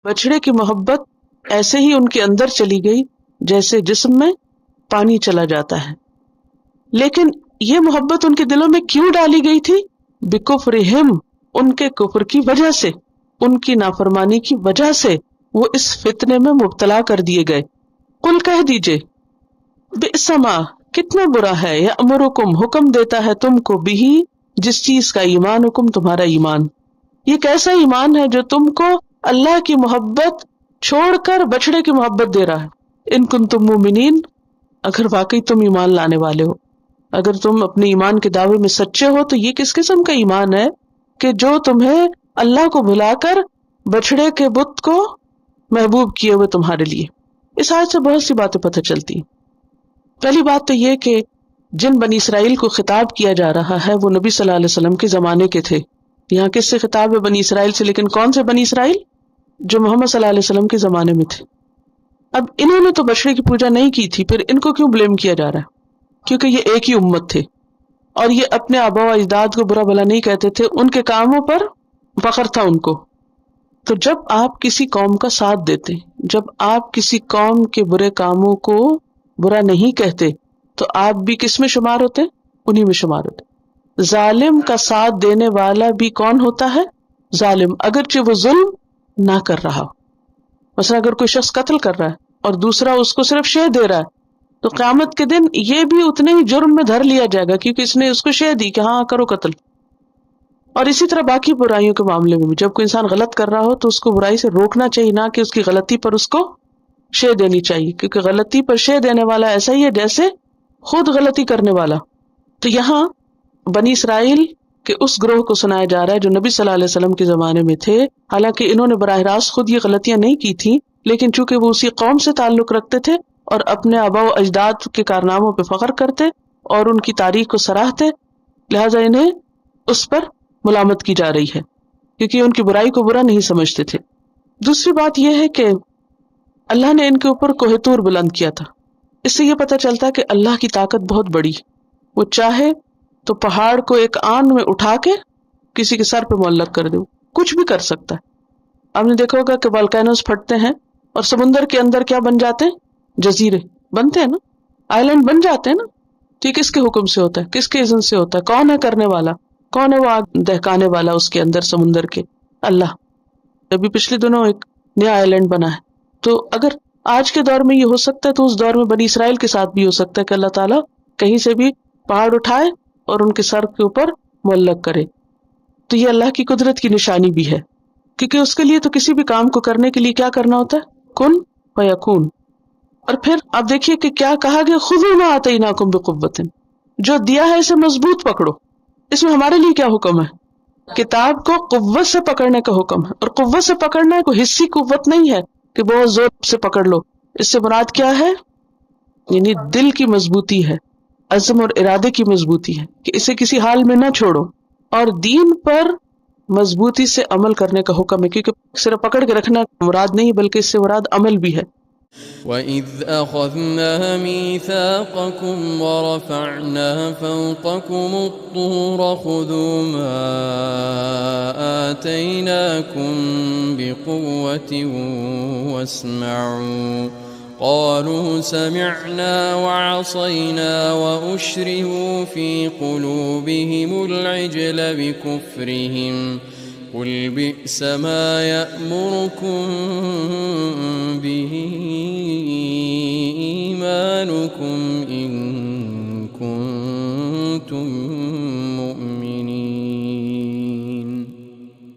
بچڑے کی محبت ایسے ہی ان کے اندر چلی گئی جیسے جسم میں پانی چلا جاتا ہے. لیکن یہ محبت ان کے دلوں میں کیوں ڈالی گئی تھی؟ بکفرہم، ان کے کفر کی وجہ سے، ان کی نافرمانی کی وجہ سے وہ اس فتنے میں مبتلا کر دیے گئے. قل کہہ دیجئے، بئس ما، کتنا برا ہے، یأمرکم، حکم دیتا ہے تم کو، بھی جس چیز کا، ایمانکم، تمہارا ایمان. یہ کیسا ایمان ہے جو تم کو اللہ کی محبت چھوڑ کر بچڑے کی محبت دے رہا ہے. ان کنتم مومنین، اگر واقعی تم ایمان لانے والے ہو، اگر تم اپنے ایمان کے دعوے میں سچے ہو، تو یہ کس قسم کا ایمان ہے کہ جو تمہیں اللہ کو بھلا کر بچڑے کے بت کو محبوب کیے ہوئے تمہارے لیے. اس آیت سے بہت سی باتیں پتہ چلتی ہیں. پہلی بات تو یہ کہ جن بنی اسرائیل کو خطاب کیا جا رہا ہے وہ نبی صلی اللہ علیہ وسلم کے زمانے کے تھے. یہاں کس سے خطاب ہے؟ بنی اسرائیل سے. لیکن کون سے بنی اسرائیل؟ جو محمد صلی اللہ علیہ وسلم کے زمانے میں تھے. اب انہوں نے تو بچڑے کی پوجا نہیں کی تھی، پھر ان کو کیوں بلیم کیا جا رہا ہے؟ کیونکہ یہ ایک ہی امت تھے اور یہ اپنے آباء و اجداد کو برا بھلا نہیں کہتے تھے، ان کے کاموں پر فخر تھا ان کو. تو جب آپ کسی قوم کا ساتھ دیتے، جب آپ کسی قوم کے برے کاموں کو برا نہیں کہتے، تو آپ بھی کس میں شمار ہوتے؟ انہی میں شمار ہوتے. ظالم کا ساتھ دینے والا بھی کون ہوتا ہے؟ ظالم، اگرچہ وہ ظلم نہ کر رہا. مثلا اگر کوئی شخص قتل کر رہا ہے اور دوسرا اس کو صرف شے دے رہا ہے، تو قیامت کے دن یہ بھی اتنے ہی جرم میں دھر لیا جائے گا، کیونکہ اس نے اس کو شے دی کہ ہاں کرو قتل. اور اسی طرح باقی برائیوں کے معاملے میں بھی جب کوئی انسان غلط کر رہا ہو تو اس کو برائی سے روکنا چاہیے، نہ کہ اس کی غلطی پر اس کو شے دینی چاہیے، کیونکہ غلطی پر شے دینے والا ایسا ہی ہے جیسے خود غلطی کرنے والا. تو یہاں بنی اسرائیل کے اس گروہ کو سنایا جا رہا ہے جو نبی صلی اللہ علیہ وسلم کے زمانے میں تھے. حالانکہ انہوں نے براہ راست خود یہ غلطیاں نہیں کی تھی، لیکن چونکہ وہ اسی قوم سے تعلق رکھتے تھے اور اپنے آباء و اجداد کے کارناموں پہ فخر کرتے اور ان کی تاریخ کو سراہتے، لہٰذا انہیں اس پر ملامت کی جا رہی ہے، کیونکہ ان کی برائی کو برا نہیں سمجھتے تھے. دوسری بات یہ ہے کہ اللہ نے ان کے اوپر کوہ طور بلند کیا تھا. اس سے یہ پتہ چلتا ہے کہ اللہ کی طاقت بہت بڑی. وہ چاہے تو پہاڑ کو ایک آن میں اٹھا کے کسی کے سر پہ معلق کر دے، کچھ بھی کر سکتا ہے. آپ نے دیکھا ہوگا کہ والکینوز پھٹتے ہیں اور سمندر کے اندر کیا بن جاتے ہیں؟ جزیرے بنتے ہیں نا، آئیلینڈ بن جاتے ہیں نا. تو یہ کس کے حکم سے ہوتا ہے؟ کس کے اذن سے ہوتا ہے؟ کون ہے کرنے والا؟ کون ہے وہ آگ دہکانے والا اس کے اندر سمندر کے؟ اللہ. ابھی پچھلے دنوں ایک نیا آئیلینڈ بنا ہے. تو اگر آج کے دور میں یہ ہو سکتا ہے تو اس دور میں بنی اسرائیل کے ساتھ بھی ہو سکتا ہے کہ اللہ تعالیٰ کہیں سے بھی پہاڑ اٹھائے اور ان کے سر کے اوپر معلق کرے. تو یہ اللہ کی قدرت کی نشانی بھی ہے، کیونکہ اس کے لیے تو کسی بھی کام کو کرنے کے لیے کیا کرنا ہوتا ہے؟ کن فیکون. اور پھر آپ دیکھیے کہ کیا کہا گیا، خذوا ما آتیناکم بقوۃ، جو دیا ہے اسے مضبوط پکڑو. اس میں ہمارے لیے کیا حکم ہے؟ کتاب کو قوت سے پکڑنے کا حکم ہے. اور قوت سے پکڑنا ہے کوئی حصی قوت نہیں ہے کہ بہت زور سے پکڑ لو. اس سے مراد کیا ہے؟ یعنی دل کی مضبوطی ہے، عزم اور ارادے کی مضبوطی ہے کہ اسے کسی حال میں نہ چھوڑو. اور دین پر مضبوطی سے عمل کرنے کا حکم ہے، کیونکہ صرف پکڑ کے رکھنا مراد نہیں بلکہ اس سے مراد عمل بھی ہے. وَإِذْ أَخَذْنَا مِيثَاقَكُمْ وَرَفَعْنَا فَوْقَكُمُ الطُّورَ خُذُوا مَا آتَيْنَاكُمْ بِقُوَّةٍ وَاسْمَعُوا قَالُوا سَمِعْنَا وَعَصَيْنَا وَأُشْرِبُوا فِي قُلُوبِهِمُ الْعِجْلَ بِكُفْرِهِمْ قُلْ بِئْسَ مَا يَأْمُرُكُمْ بِهِ إِيمَانُكُمْ